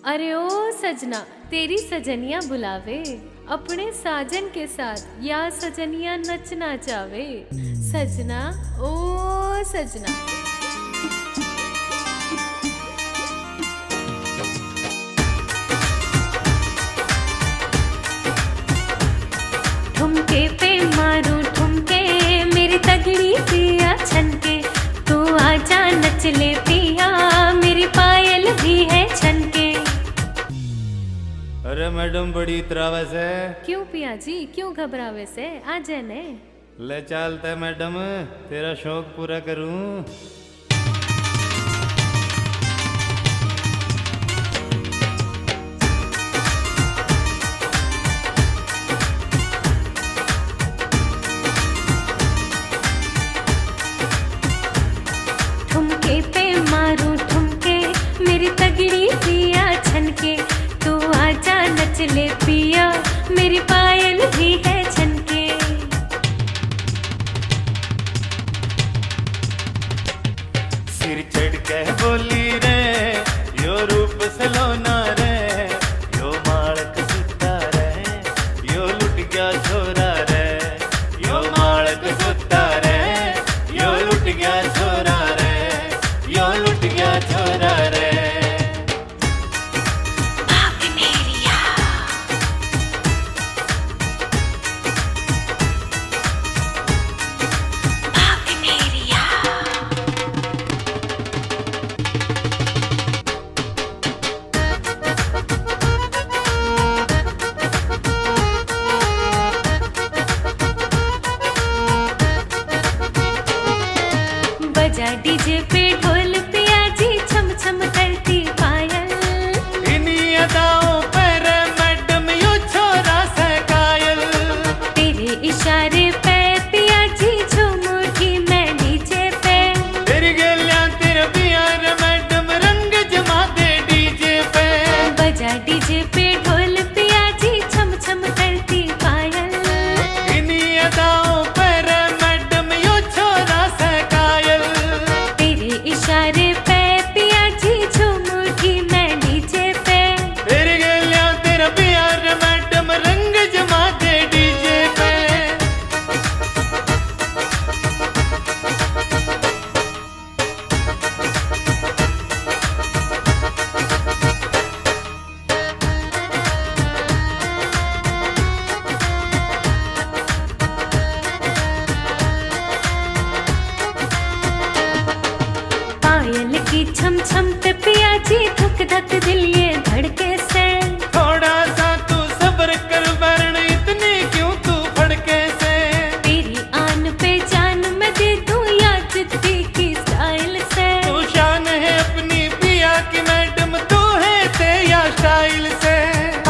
अरे ओ सजना, तेरी सजनिया बुलावे, अपने साजन के साथ या सजनिया नचना चावे। सजना ओ सजना। ठुमके पे मारूं ठुमके, मेरी तगड़ी पिया छनके, तू आजा नच ले पिया, मेरी पायल भी है छनके। अरे मैडम बड़ी इतरावे से। क्यों पिया जी, क्यों घबरावे से, आ जाने। ले चलते मैडम, तेरा शौक पूरा करूं। ठुमके पे मारूं ठुमके, मेरी तगड़ी पिया छनके, तू आजा नच ले पिया, मेरी पायल भी है छनके। सिर चढ़ के बोली रे, यो रूप सलोना रे, यो मालक सुता रे, यो लुट गया छोरा रे, यो मालक सुता रे, यो लुट गया छोरा रे, यो लुट गया छोरा रे। बजा डीजे पे ढोल पिया जी, छम छम करती पायल, इन्हीं अदाओं पर मैडम यो छोरा से कायल। तेरे इशारे पे पिया जी झूम उठी मैं डीजे पे, तेरी गलियां तेरे प्यार मैडम रंग जमा दे डीजे पे। बजा डीजे पे ढोल पिया जी, छम छम करती पायल, इन्हीं अदाओं पर मैडम यो छोरा से कायल। तेरे इशारे पे पिया जी झूम उठी मैं डीजे पे, तेरी गलियां तेरा प्यार मैडम रंग जमा दे डीजे पे। पायल की छम छम पे पिया जी, धक धक दिल ये धड़के से, थोड़ा सा तू सब्र कर वरण इतनी क्यों तू फड़के से। तेरी आन पे जान मैं दे दूं या जिद्दी की स्टाइल से। तू शान है अपनी पिया की मैडम, तू है तेरा स्टाइल से।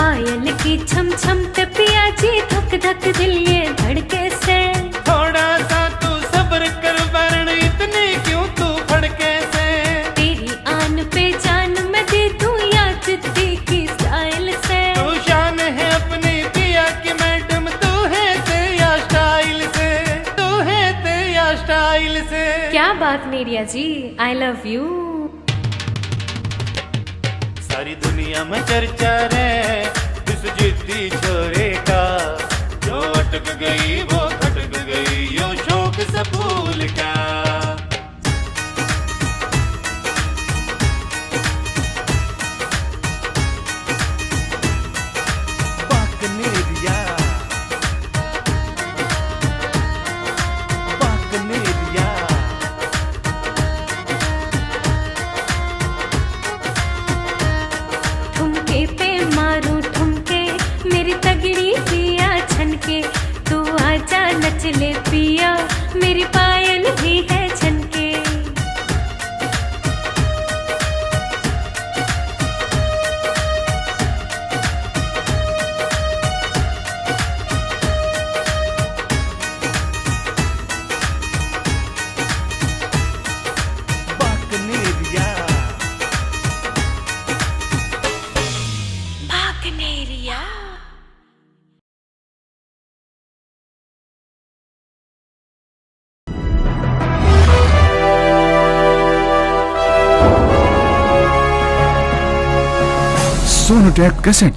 पायल की छम छम पे पिया जी, धक धक दिल ये धड़के से, थोड़ा सा तू सब्र कर वरण इतनी क्यों तू फड़के से। तेरी आन पे जान मैं दे दूं या जिद्दी की स्टाइल से। तू शान है अपनी पिया की मैडम, तू है तेरा स्टाइल से, तू है तेरा स्टाइल से। क्या बात नेरिया जी, आई लव यू। सारी दुनिया में चर्चा रे इस जिद्दी छोरे का, जो अटक गई वो खटक गई यो शौक से भूल का। बाकनेरिया, बाकनेरिया। ठुमके पे मारूं ठुमके, मेरी तगड़ी पिया छनके, तू आजा नच ले पिया, मेरी सोनोटेक कैसेट।